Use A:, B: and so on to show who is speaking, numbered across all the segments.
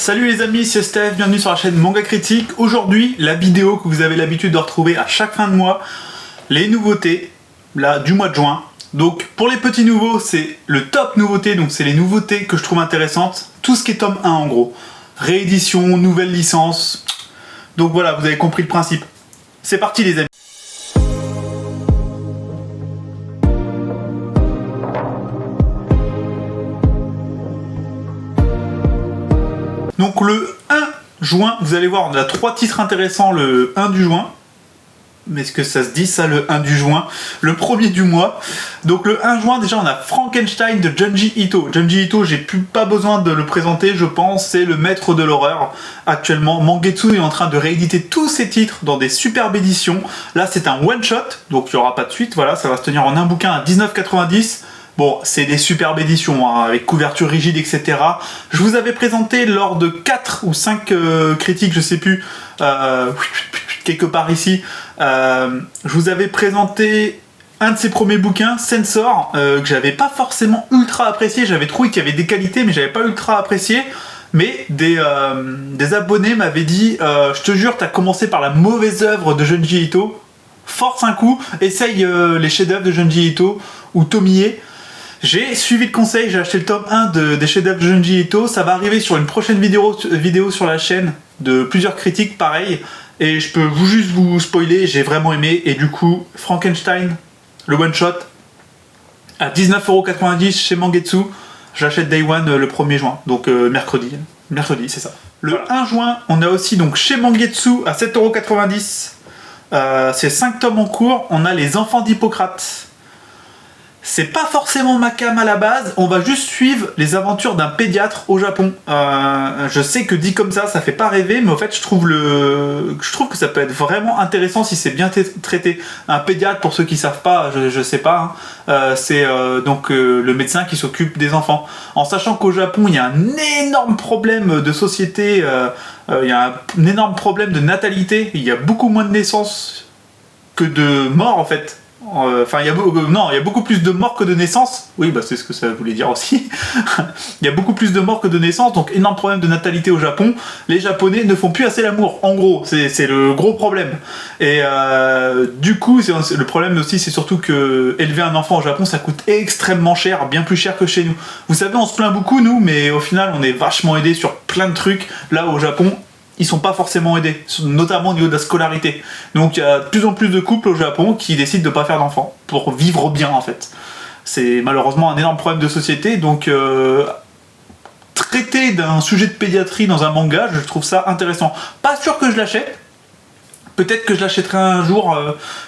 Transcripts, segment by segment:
A: Salut les amis, c'est Steph, bienvenue sur la chaîne Manga Critique. Aujourd'hui, la vidéo que vous avez l'habitude de retrouver à chaque fin de mois, les nouveautés là, du mois de juin. Donc pour les petits nouveaux, c'est le top nouveauté, donc c'est les nouveautés que je trouve intéressantes. Tout ce qui est tome 1 en gros. Réédition, nouvelle licence. Donc voilà, vous avez compris le principe. C'est parti les amis. Donc le 1 juin, vous allez voir, on a 3 titres intéressants le 1 du juin. Mais est-ce que ça se dit ça, le 1 du juin? Le premier du mois. Donc le 1 juin, déjà on a Frankenstein de Junji Ito. Junji Ito, j'ai pas besoin de le présenter, je pense, c'est le maître de l'horreur. Actuellement, Mangetsu est en train de rééditer tous ses titres dans des superbes éditions. Là c'est un one-shot, donc il n'y aura pas de suite, voilà, ça va se tenir en un bouquin à 19,90 €. Bon, c'est des superbes éditions, hein, avec couverture rigide, etc. Je vous avais présenté lors de 4 ou 5 critiques, je sais plus, quelque part ici, je vous avais présenté un de ses premiers bouquins, Sensor, que j'avais pas forcément ultra apprécié. J'avais trouvé qu'il y avait des qualités, mais j'avais pas ultra apprécié. Mais des abonnés m'avaient dit, je te jure, t'as commencé par la mauvaise œuvre de Junji Ito, force un coup, essaye les chefs-d'œuvre de Junji Ito ou Tomie. J'ai suivi le conseil, j'ai acheté le tome 1 des chefs-d'œuvre de Junji Ito. Ça va arriver sur une prochaine vidéo sur la chaîne de plusieurs critiques pareil. Et je peux juste vous spoiler, j'ai vraiment aimé. Et du coup, Frankenstein, le one-shot, à 19,90 € chez Mangetsu. J'achète Day One le 1er juin, donc mercredi. Mercredi, c'est ça. Le 1 juin, on a aussi donc chez Mangetsu à 7,90 €. C'est 5 tomes en cours. On a Les Enfants d'Hippocrate. C'est pas forcément ma cam à la base, on va juste suivre les aventures d'un pédiatre au Japon. Je sais que dit comme ça fait pas rêver, mais en fait je trouve que ça peut être vraiment intéressant si c'est bien traité. Un pédiatre, pour ceux qui savent pas, je sais pas, hein, c'est donc le médecin qui s'occupe des enfants. En sachant qu'au Japon il y a un énorme problème de société, il y a un énorme problème de natalité, il y a beaucoup moins de naissances que de morts en fait. Enfin, il y a beaucoup plus de morts que de naissances. Oui, bah c'est ce que ça voulait dire aussi. Il y a beaucoup plus de morts que de naissances, donc énorme problème de natalité au Japon. Les Japonais ne font plus assez l'amour. En gros, c'est le gros problème. Et du coup, le problème aussi, c'est surtout que élever un enfant au Japon, ça coûte extrêmement cher, bien plus cher que chez nous. Vous savez, on se plaint beaucoup nous, mais au final, on est vachement aidés sur plein de trucs. Là, au Japon, ils sont pas forcément aidés, notamment au niveau de la scolarité. Donc il y a de plus en plus de couples au Japon qui décident de pas faire d'enfants pour vivre bien en fait. C'est malheureusement un énorme problème de société, donc traiter d'un sujet de pédiatrie dans un manga, je trouve ça intéressant. Pas sûr que je l'achète. Peut-être que je l'achèterai un jour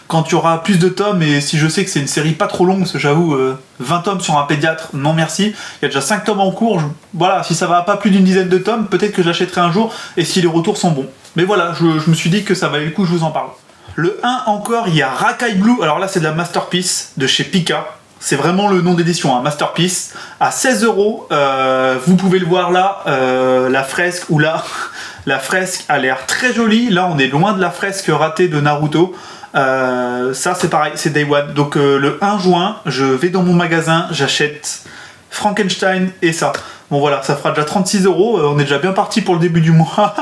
A: quand il y aura plus de tomes et si je sais que c'est une série pas trop longue, parce que j'avoue, 20 tomes sur un pédiatre, non merci. Il y a déjà 5 tomes en cours, voilà, si ça va pas plus d'une dizaine de tomes, peut-être que je l'achèterai un jour et si les retours sont bons. Mais voilà, je me suis dit que ça valait le coup, je vous en parle. Le 1 encore, il y a Rakai Blue, alors là c'est de la Masterpiece de chez Pika. C'est vraiment le nom d'édition, hein, Masterpiece, à 16 €. Vous pouvez le voir là, la fresque ou là. La fresque a l'air très jolie. Là, on est loin de la fresque ratée de Naruto. Ça, c'est pareil, c'est Day One. Donc, le 1 juin, je vais dans mon magasin, j'achète Frankenstein et ça. Bon, voilà, ça fera déjà 36 €. On est déjà bien parti pour le début du mois.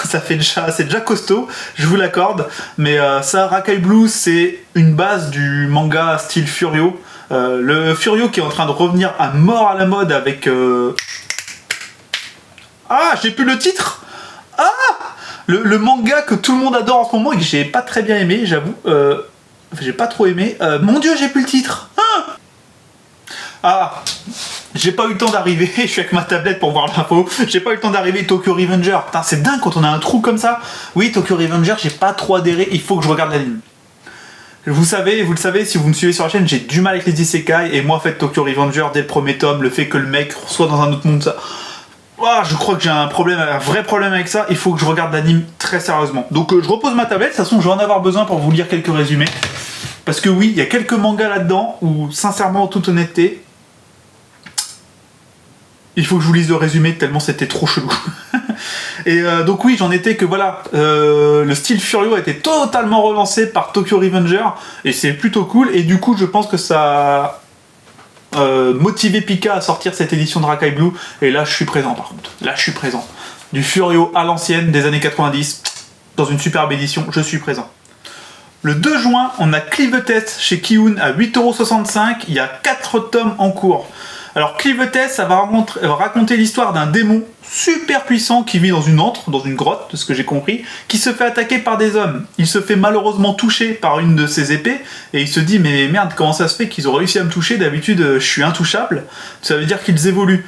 A: C'est déjà costaud, je vous l'accorde. Mais ça, Rakai Blue, c'est une base du manga style Furio. Le Furio qui est en train de revenir à mort à la mode avec... Ah, j'ai plus le titre. Le manga que tout le monde adore en ce moment et que j'ai pas très bien aimé, j'avoue. J'ai pas trop aimé. Mon dieu, j'ai plus le titre. J'ai pas eu le temps d'arriver. Je suis avec ma tablette pour voir l'info. J'ai pas eu le temps d'arriver. Tokyo Revenger. Putain, c'est dingue quand on a un trou comme ça. Oui, Tokyo Revenger, j'ai pas trop adhéré. Il faut que je regarde l'anime. Vous le savez, si vous me suivez sur la chaîne, j'ai du mal avec les isekai. Et moi, en fait, Tokyo Revenger, dès le premier tome, le fait que le mec soit dans un autre monde, ça... je crois que j'ai un vrai problème avec ça, il faut que je regarde l'anime très sérieusement. Donc je repose ma tablette, de toute façon je vais en avoir besoin pour vous lire quelques résumés. Parce que oui, il y a quelques mangas là-dedans où, sincèrement, en toute honnêteté, il faut que je vous lise le résumé tellement c'était trop chelou. Et donc oui, j'en étais que voilà, le style Furio a été totalement relancé par Tokyo Revenger, et c'est plutôt cool, et du coup je pense que ça... motiver Pika à sortir cette édition de Rakai Blue, et là je suis présent par contre, là je suis présent. Du Furio à l'ancienne des années 90, dans une superbe édition, je suis présent. Le 2 juin, on a Clivetest chez Kiun à 8,65€, il y a 4 tomes en cours. Alors Clivetest, ça va raconter l'histoire d'un démon super puissant qui vit dans une antre, dans une grotte, de ce que j'ai compris, qui se fait attaquer par des hommes. Il se fait malheureusement toucher par une de ses épées, et il se dit mais merde, comment ça se fait qu'ils ont réussi à me toucher, d'habitude je suis intouchable, ça veut dire qu'ils évoluent.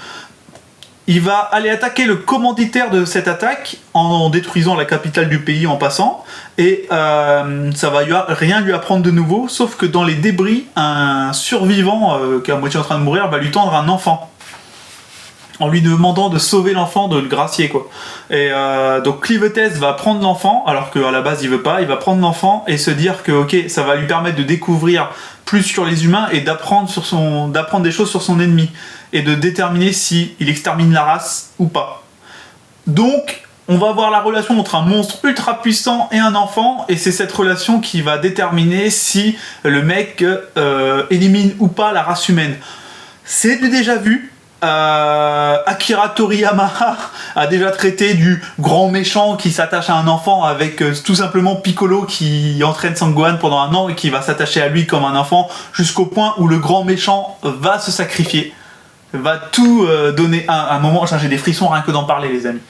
A: Il va aller attaquer le commanditaire de cette attaque en détruisant la capitale du pays en passant, et ça va rien lui apprendre de nouveau, sauf que dans les débris, un survivant qui est à moitié en train de mourir va lui tendre un enfant, en lui demandant de sauver l'enfant, de le gracier quoi. Et donc Clivetest va prendre l'enfant, alors qu'à la base il veut pas, il va prendre l'enfant et se dire que ok, ça va lui permettre de découvrir plus sur les humains et d'apprendre des choses sur son ennemi, et de déterminer si il extermine la race ou pas. Donc on va voir la relation entre un monstre ultra puissant et un enfant, et c'est cette relation qui va déterminer si le mec élimine ou pas la race humaine. C'est du déjà vu. Akira Toriyama a déjà traité du grand méchant qui s'attache à un enfant avec tout simplement Piccolo qui entraîne Sangohan pendant un an et qui va s'attacher à lui comme un enfant jusqu'au point où le grand méchant va se sacrifier, va tout donner à un moment. J'ai des frissons rien que d'en parler les amis.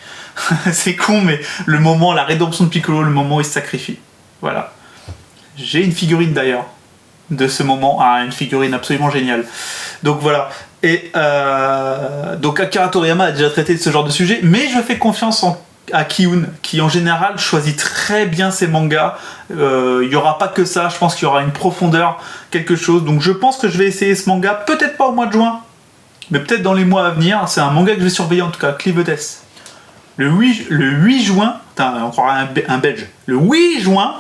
A: C'est con mais le moment, la rédemption de Piccolo, le moment où il se sacrifie. Voilà. J'ai une figurine d'ailleurs de ce moment, une figurine absolument géniale. Donc voilà. Et donc Akira Toriyama a déjà traité de ce genre de sujet, mais je fais confiance à Kiun, qui en général choisit très bien ses mangas. Il n'y aura pas que ça, je pense qu'il y aura une profondeur, quelque chose. Donc je pense que je vais essayer ce manga, peut-être pas au mois de juin, mais peut-être dans les mois à venir. C'est un manga que je vais surveiller en tout cas, Clivetest. Le 8 juin, putain, encore un belge. Le 8 juin,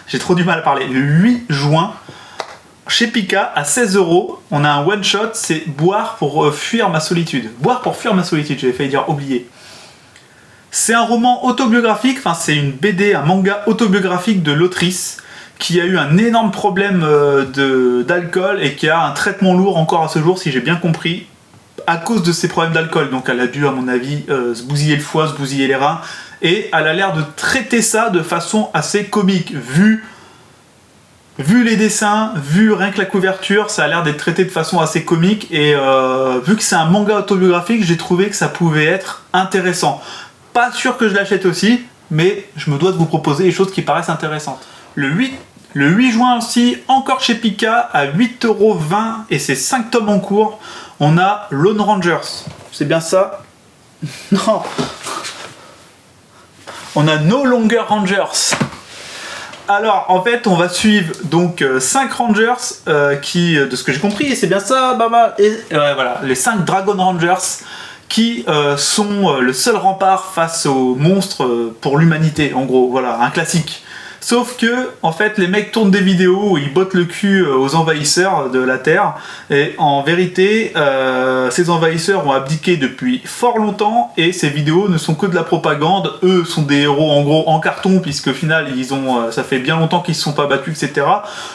A: j'ai trop du mal à parler. Le 8 juin, chez Pika, à 16€, on a un one-shot, c'est Boire pour fuir ma solitude. Boire pour fuir ma solitude, j'avais failli dire oublier. C'est un roman autobiographique, enfin c'est une BD, un manga autobiographique de l'autrice qui a eu un énorme problème d'alcool et qui a un traitement lourd encore à ce jour, si j'ai bien compris, à cause de ses problèmes d'alcool. Donc elle a dû, à mon avis, se bousiller le foie, se bousiller les reins, et elle a l'air de traiter ça de façon assez comique, vu les dessins, vu rien que la couverture, ça a l'air d'être traité de façon assez comique, et vu que c'est un manga autobiographique, j'ai trouvé que ça pouvait être intéressant. Pas sûr que je l'achète aussi, mais je me dois de vous proposer des choses qui paraissent intéressantes. Le 8 juin aussi, encore chez Pika, à 8,20€, et c'est 5 tomes en cours, on a Lone Rangers. C'est bien ça? Non. On a No Longer Rangers. Alors, en fait, on va suivre donc 5 Rangers qui, de ce que j'ai compris, et c'est bien ça, Baba, et voilà, les 5 Dragon Rangers qui sont le seul rempart face aux monstres pour l'humanité, en gros, voilà, un classique. Sauf que, en fait, les mecs tournent des vidéos où ils bottent le cul aux envahisseurs de la Terre, et en vérité, ces envahisseurs ont abdiqué depuis fort longtemps, et ces vidéos ne sont que de la propagande. Eux sont des héros, en gros, en carton, puisqu'au final, ça fait bien longtemps qu'ils ne se sont pas battus, etc.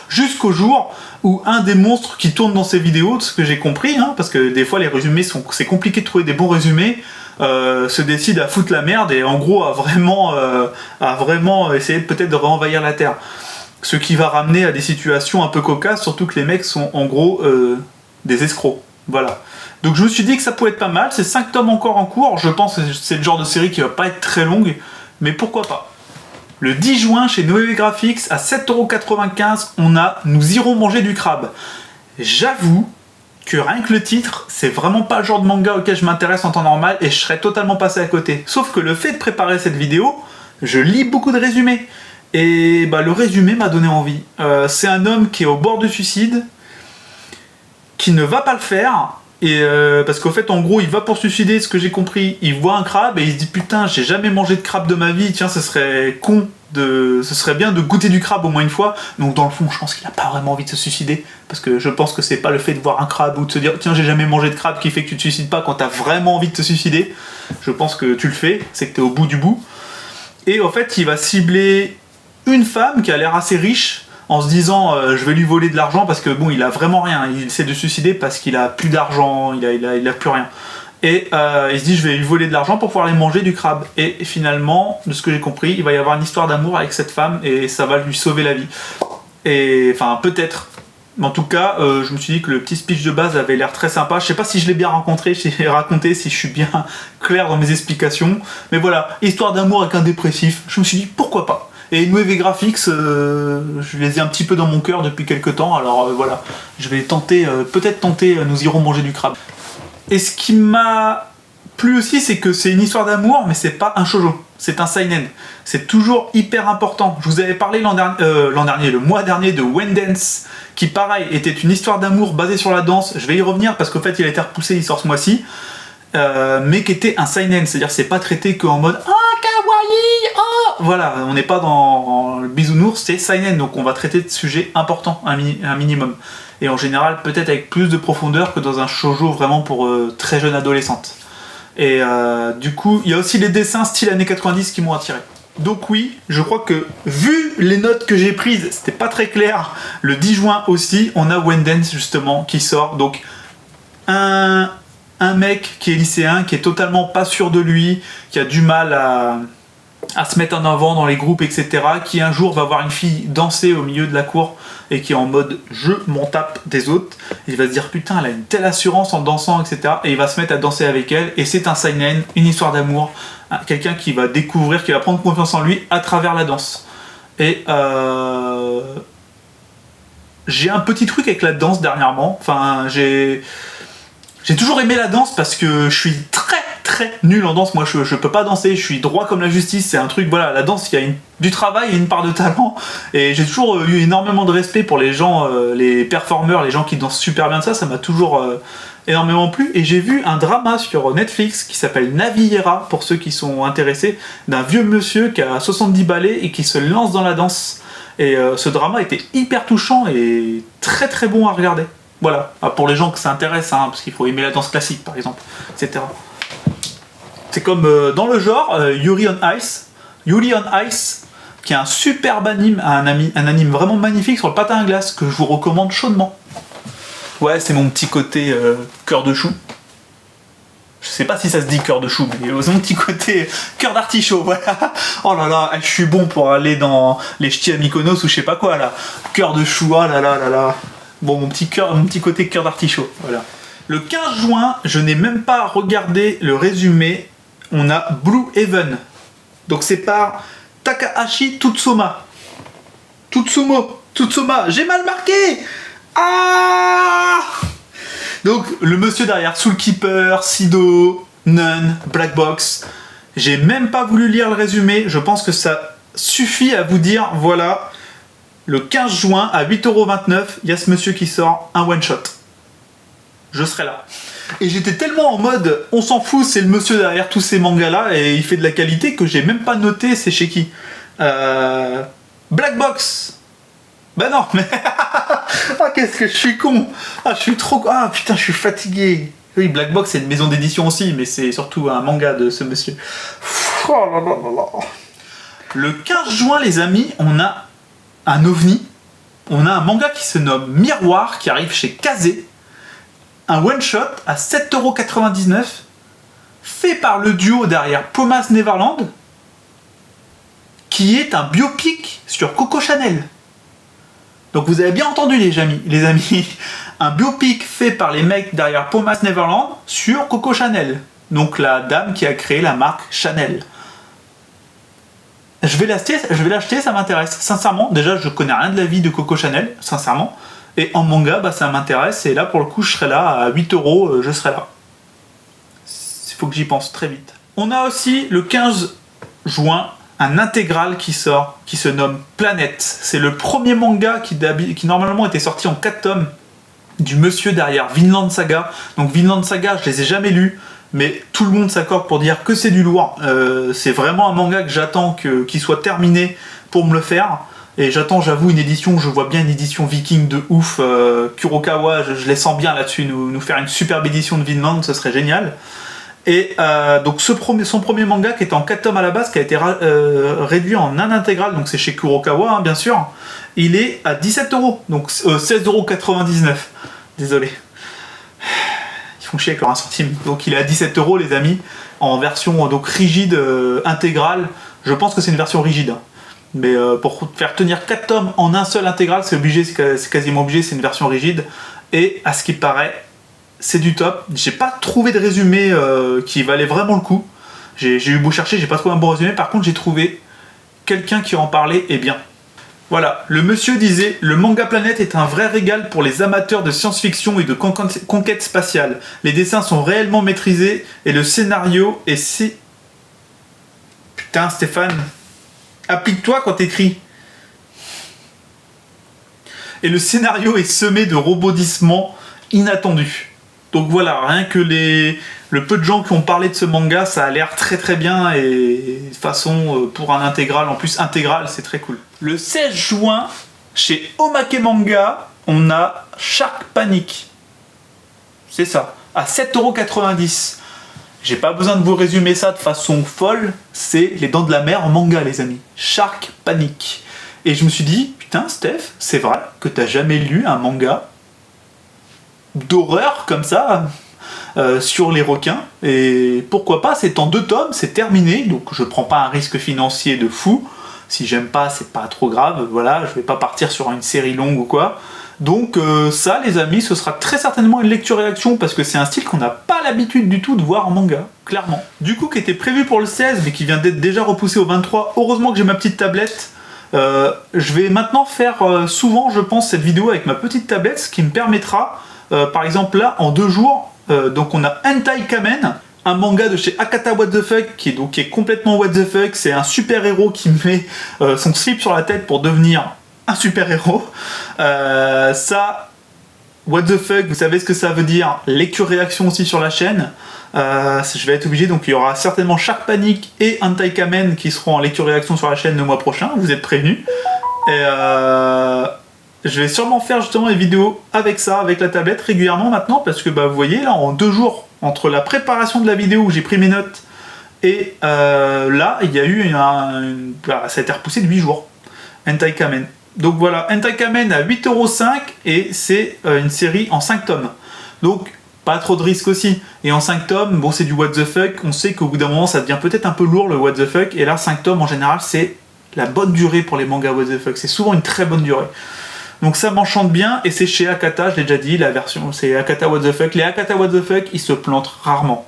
A: Jusqu'au jour où un des monstres qui tourne dans ces vidéos, de ce que j'ai compris, parce que des fois, les résumés, c'est compliqué de trouver des bons résumés, se décide à foutre la merde et en gros à vraiment essayer peut-être de réenvahir la Terre. Ce qui va ramener à des situations un peu cocasses, surtout que les mecs sont en gros des escrocs. Voilà. Donc je me suis dit que ça pouvait être pas mal, c'est 5 tomes encore en cours, je pense que c'est le genre de série qui va pas être très longue, mais pourquoi pas. Le 10 juin chez Noé Graphics, à 7,95€, on a Nous irons manger du crabe. J'avoue que rien que le titre, c'est vraiment pas le genre de manga auquel je m'intéresse en temps normal et je serais totalement passé à côté. Sauf que le fait de préparer cette vidéo, je lis beaucoup de résumés. Et le résumé m'a donné envie. C'est un homme qui est au bord du suicide, qui ne va pas le faire, et parce qu'au fait, en gros, il va pour se suicider, ce que j'ai compris, il voit un crabe et il se dit putain, j'ai jamais mangé de crabe de ma vie, tiens, ce serait bien de goûter du crabe au moins une fois. Donc dans le fond, je pense qu'il a pas vraiment envie de se suicider, parce que je pense que c'est pas le fait de voir un crabe ou de se dire tiens, j'ai jamais mangé de crabe qui fait que tu te suicides pas quand t'as vraiment envie de te suicider. Je pense que tu le fais, c'est que t'es au bout du bout. Et en fait, il va cibler une femme qui a l'air assez riche, en se disant je vais lui voler de l'argent parce que bon, il a vraiment rien, il essaie de se suicider parce qu'il a plus d'argent, il a plus rien. Et il se dit, je vais lui voler de l'argent pour pouvoir aller manger du crabe. Et finalement, de ce que j'ai compris, il va y avoir une histoire d'amour avec cette femme et ça va lui sauver la vie. Et enfin, peut-être. Mais en tout cas, je me suis dit que le petit speech de base avait l'air très sympa. Je sais pas si je l'ai bien raconté, si je suis bien clair dans mes explications. Mais voilà, histoire d'amour avec un dépressif. Je me suis dit, pourquoi pas. Et Nueve Graphics, je les ai un petit peu dans mon cœur depuis quelques temps. Alors voilà, je vais tenter, peut-être tenter, nous irons manger du crabe. Et ce qui m'a plu aussi, c'est que c'est une histoire d'amour, mais c'est pas un shoujo. C'est un seinen. C'est toujours hyper important. Je vous avais parlé le mois dernier de Wendance, qui pareil était une histoire d'amour basée sur la danse. Je vais y revenir parce qu'en fait il a été repoussé, il sort ce mois-ci, mais qui était un seinen, c'est-à-dire c'est pas traité qu'en mode oh kawaii, oh voilà, on n'est pas dans le bisounours, c'est seinen, donc on va traiter de sujets importants un minimum. Et en général peut-être avec plus de profondeur que dans un shoujo vraiment pour très jeune adolescente. Et du coup, il y a aussi les dessins style années 90 qui m'ont attiré. Donc oui, je crois que vu les notes que j'ai prises, c'était pas très clair. Le 10 juin aussi, on a Wendance justement qui sort. Donc un mec qui est lycéen, qui est totalement pas sûr de lui, qui a du mal à se mettre en avant dans les groupes, etc. Qui un jour va voir une fille danser au milieu de la cour et qui est en mode je m'en tape des autres. Il va se dire putain, elle a une telle assurance en dansant, etc. Et il va se mettre à danser avec elle. Et c'est un seinen, une histoire d'amour. Quelqu'un qui va découvrir, qui va prendre confiance en lui à travers la danse. Et j'ai un petit truc avec la danse dernièrement. Enfin, j'ai toujours aimé la danse parce que je suis très nul en danse. Moi je peux pas danser, je suis droit comme la justice. C'est un truc, voilà, la danse, il y a du travail et une part de talent. Et j'ai toujours eu énormément de respect pour les gens, les performeurs, les gens qui dansent super bien de ça. Ça m'a toujours énormément plu. Et j'ai vu un drama sur Netflix qui s'appelle Naviera, pour ceux qui sont intéressés, d'un vieux monsieur qui a 70 balais et qui se lance dans la danse. Et ce drama était hyper touchant et très bon à regarder. Voilà, pour les gens que ça intéresse, hein, parce qu'il faut aimer la danse classique par exemple, etc. C'est comme dans le genre Yuri on Ice. Yuri on Ice, qui est un superbe anime, un anime vraiment magnifique sur le patin à glace, que je vous recommande chaudement. Ouais, c'est mon petit côté cœur de chou. Je sais pas si ça se dit cœur de chou, mais mon petit côté cœur d'artichaut, voilà. Oh là là, je suis bon pour aller dans les ch'tis à Mykonos ou je sais pas quoi là. Cœur de chou, oh là là là là. Bon, mon petit côté cœur d'artichaut, voilà. Le 15 juin, je n'ai même pas regardé le résumé, on a Blue Heaven. Donc c'est par Takahashi Tsutsuma, j'ai mal marqué. Ah! Donc le monsieur derrière Soul Keeper, Sido, Nun, Black Box. J'ai même pas voulu lire le résumé, je pense que ça suffit à vous dire, voilà, le 15 juin à 8,29€, il y a ce monsieur qui sort un one shot. Je serai là. Et j'étais tellement en mode, on s'en fout, c'est le monsieur derrière tous ces mangas là et il fait de la qualité que j'ai même pas noté c'est chez qui. Black Box. Bah non, mais ah qu'est-ce que je suis con. Ah je suis trop, ah putain je suis fatigué. Oui, Black Box c'est une maison d'édition aussi, mais c'est surtout un manga de ce monsieur. Oh là là là là. Le 15 juin les amis, on a un ovni. On a un manga qui se nomme Miroir qui arrive chez Kazé. Un one-shot à 7,99€, fait par le duo derrière Promised Neverland, qui est un biopic sur Coco Chanel. Donc vous avez bien entendu les amis, un biopic fait par les mecs derrière Promised Neverland sur Coco Chanel, donc la dame qui a créé la marque Chanel. Je vais l'acheter, ça m'intéresse. Sincèrement, déjà je connais rien de la vie de Coco Chanel, sincèrement. Et en manga, bah, ça m'intéresse. Et là, pour le coup, je serai là. À 8€, je serai là. Il faut que j'y pense très vite. On a aussi, le 15 juin, un intégral qui sort, qui se nomme Planète. C'est le premier manga qui normalement était sorti en 4 tomes du monsieur derrière Vinland Saga. Donc Vinland Saga, je les ai jamais lus. Mais tout le monde s'accorde pour dire que c'est du lourd. C'est vraiment un manga que j'attends qu'il soit terminé pour me le faire. Et j'attends, j'avoue, une édition, je vois bien une édition viking de ouf. Kurokawa, je les sens bien là-dessus, nous faire une superbe édition de Vinland, ce serait génial. Et donc son premier manga, qui était en 4 tomes à la base, qui a été réduit en un intégral, donc c'est chez Kurokawa, hein, bien sûr, il est à 17€, donc 16,99€. Désolé. font chier avec leur 1 centime. Donc il est à 17 € les amis, en version donc rigide intégrale. Je pense que c'est une version rigide. Hein. Mais pour faire tenir 4 tomes en un seul intégral, c'est obligé, c'est quasiment obligé, c'est une version rigide. Et à ce qui paraît, c'est du top. J'ai pas trouvé de résumé qui valait vraiment le coup. J'ai eu beau chercher, j'ai pas trouvé un bon résumé. Par contre, j'ai trouvé quelqu'un qui en parlait et bien. Voilà, le monsieur disait « Le Manga Planet est un vrai régal pour les amateurs de science-fiction et de conquête spatiale. Les dessins sont réellement maîtrisés et le scénario est si... » Putain, Stéphane, applique-toi quand t'écris. Et le scénario est semé de rebondissements inattendus. Donc voilà, rien que le peu de gens qui ont parlé de ce manga, ça a l'air très très bien et de façon pour un intégral, en plus intégral, c'est très cool. Le 16 juin, chez Omake Manga, on a Shark Panic. C'est ça, à 7,90 €. J'ai pas besoin de vous résumer ça de façon folle, c'est les Dents de la Mer en manga les amis. Shark Panic. Et je me suis dit, putain Steph, c'est vrai que t'as jamais lu un manga d'horreur comme ça sur les requins, et pourquoi pas, c'est en 2 tomes, c'est terminé, donc je prends pas un risque financier de fou, si j'aime pas c'est pas trop grave, voilà, je vais pas partir sur une série longue ou quoi, donc ça les amis, ce sera très certainement une lecture-réaction, parce que c'est un style qu'on n'a pas l'habitude du tout de voir en manga, clairement. Du coup, qui était prévu pour le 16, mais qui vient d'être déjà repoussé au 23, heureusement que j'ai ma petite tablette. Je vais maintenant faire souvent, je pense, cette vidéo avec ma petite tablette, ce qui me permettra, par exemple là, en 2 jours, donc on a Hentai Kamen, un manga de chez Akata What the Fuck, qui est complètement what the fuck, c'est un super héros qui met son slip sur la tête pour devenir un super héros. Ça, what the fuck, vous savez ce que ça veut dire, lecture-réaction aussi sur la chaîne. Je vais être obligé, donc il y aura certainement Shark Panic et Hentai Kamen qui seront en lecture-réaction sur la chaîne le mois prochain, vous êtes prévenus. Et je vais sûrement faire justement des vidéos avec ça, avec la tablette régulièrement maintenant, parce que bah, vous voyez là, en 2 jours, entre la préparation de la vidéo où j'ai pris mes notes et là, il y a eu ça a été repoussé de 8 jours. Hentai Kamen. Donc voilà, Hentai Kamen à 8,5 € et c'est une série en 5 tomes. Donc pas trop de risques aussi. Et en 5 tomes, bon c'est du what the fuck, on sait qu'au bout d'un moment ça devient peut-être un peu lourd le what the fuck, et là 5 tomes en général c'est la bonne durée pour les mangas what the fuck, c'est souvent une très bonne durée. Donc ça m'enchante bien, et c'est chez Akata, je l'ai déjà dit, la version c'est Akata what the fuck. Les Akata what the fuck, ils se plantent rarement.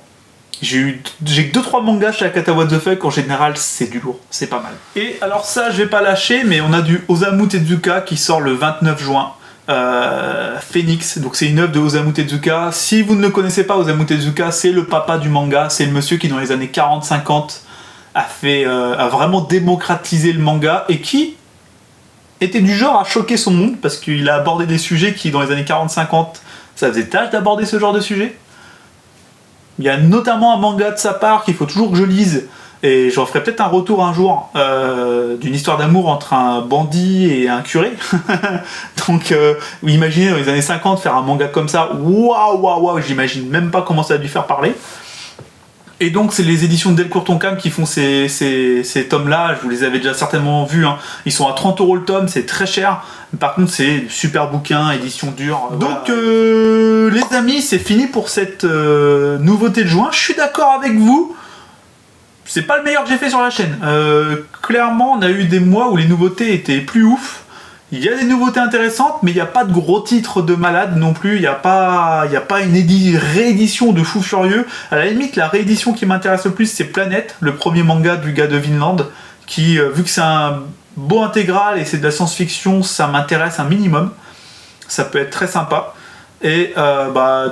A: J'ai 2-3 mangas chez Akata what the fuck, en général c'est du lourd, c'est pas mal. Et alors ça je vais pas lâcher, mais on a du Osamu Tezuka qui sort le 29 juin. Phoenix, donc c'est une œuvre de Osamu Tezuka. Si vous ne le connaissez pas, Osamu Tezuka, c'est le papa du manga, c'est le monsieur qui dans les années 40-50 a vraiment démocratisé le manga, et qui était du genre à choquer son monde, parce qu'il a abordé des sujets qui dans les années 40-50, ça faisait tâche d'aborder ce genre de sujet. Il y a notamment un manga de sa part qu'il faut toujours que je lise, et j'en ferai peut-être un retour un jour, d'une histoire d'amour entre un bandit et un curé. Donc, imaginez dans les années 50 faire un manga comme ça, waouh, j'imagine même pas comment ça a dû faire parler. Et donc, c'est les éditions de Delcourt Tonkam qui font ces tomes-là, je vous les avais déjà certainement vus, hein. Ils sont à 30 € le tome, c'est très cher. Par contre, c'est super bouquin, édition dure. Donc, voilà. Les amis, c'est fini pour cette nouveauté de juin. Je suis d'accord avec vous. C'est pas le meilleur que j'ai fait sur la chaîne. Clairement, on a eu des mois où les nouveautés étaient plus ouf. Il y a des nouveautés intéressantes, mais il n'y a pas de gros titres de malade non plus. Il n'y a pas une réédition de fou furieux. À la limite, la réédition qui m'intéresse le plus, c'est Planète, le premier manga du gars de Vinland, qui, vu que c'est un beau intégral et c'est de la science-fiction, ça m'intéresse un minimum. Ça peut être très sympa. Et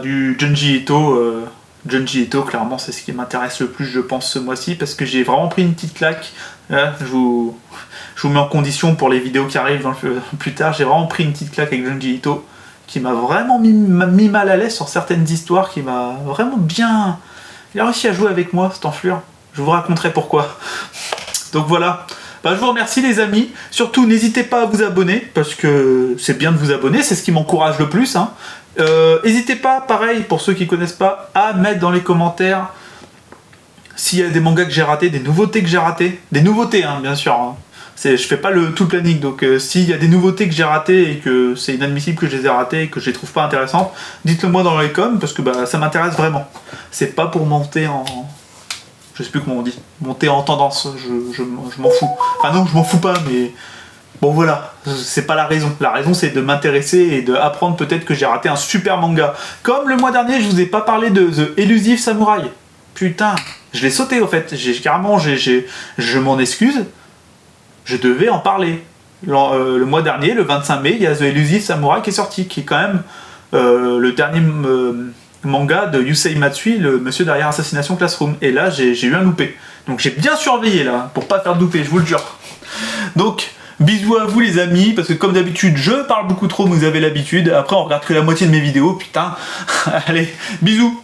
A: du Junji Ito. Junji Ito, clairement, c'est ce qui m'intéresse le plus, je pense, ce mois-ci, parce que j'ai vraiment pris une petite claque. Là, je vous mets en condition pour les vidéos qui arrivent plus tard. J'ai vraiment pris une petite claque avec Junji Ito, qui m'a vraiment mis mal à l'aise sur certaines histoires, qui m'a vraiment bien... Il a réussi à jouer avec moi, cette enflure. Je vous raconterai pourquoi. Donc voilà. Je vous remercie les amis. Surtout, n'hésitez pas à vous abonner, parce que c'est bien de vous abonner, c'est ce qui m'encourage le plus, hein. N'hésitez pas, pareil, pour ceux qui ne connaissent pas, à mettre dans les commentaires s'il y a des mangas que j'ai ratés, des nouveautés que j'ai ratées. Des nouveautés, hein, bien sûr. Hein. Je fais pas tout le planning, donc s'il y a des nouveautés que j'ai ratées et que c'est inadmissible que je les ai ratées et que je les trouve pas intéressantes, dites-le moi dans les coms parce que ça m'intéresse vraiment. C'est pas pour monter en... Je sais plus comment on dit. Monter en tendance, je m'en fous. Enfin non, je m'en fous pas, mais... Bon voilà, c'est pas la raison. La raison c'est de m'intéresser et d'apprendre peut-être que j'ai raté un super manga. Comme le mois dernier, je vous ai pas parlé de The Elusive Samurai. Putain, je l'ai sauté au fait. Je m'en excuse. Je devais en parler. Le mois dernier, le 25 mai, il y a The Elusive Samurai qui est sorti, qui est quand même le dernier manga de Yusei Matsui, le monsieur derrière Assassination Classroom. Et là, j'ai eu un loupé. Donc j'ai bien surveillé là, pour pas faire de loupé, je vous le jure. Donc, bisous à vous les amis, parce que comme d'habitude, je parle beaucoup trop, vous avez l'habitude. Après, on regarde que la moitié de mes vidéos, putain. Allez, bisous.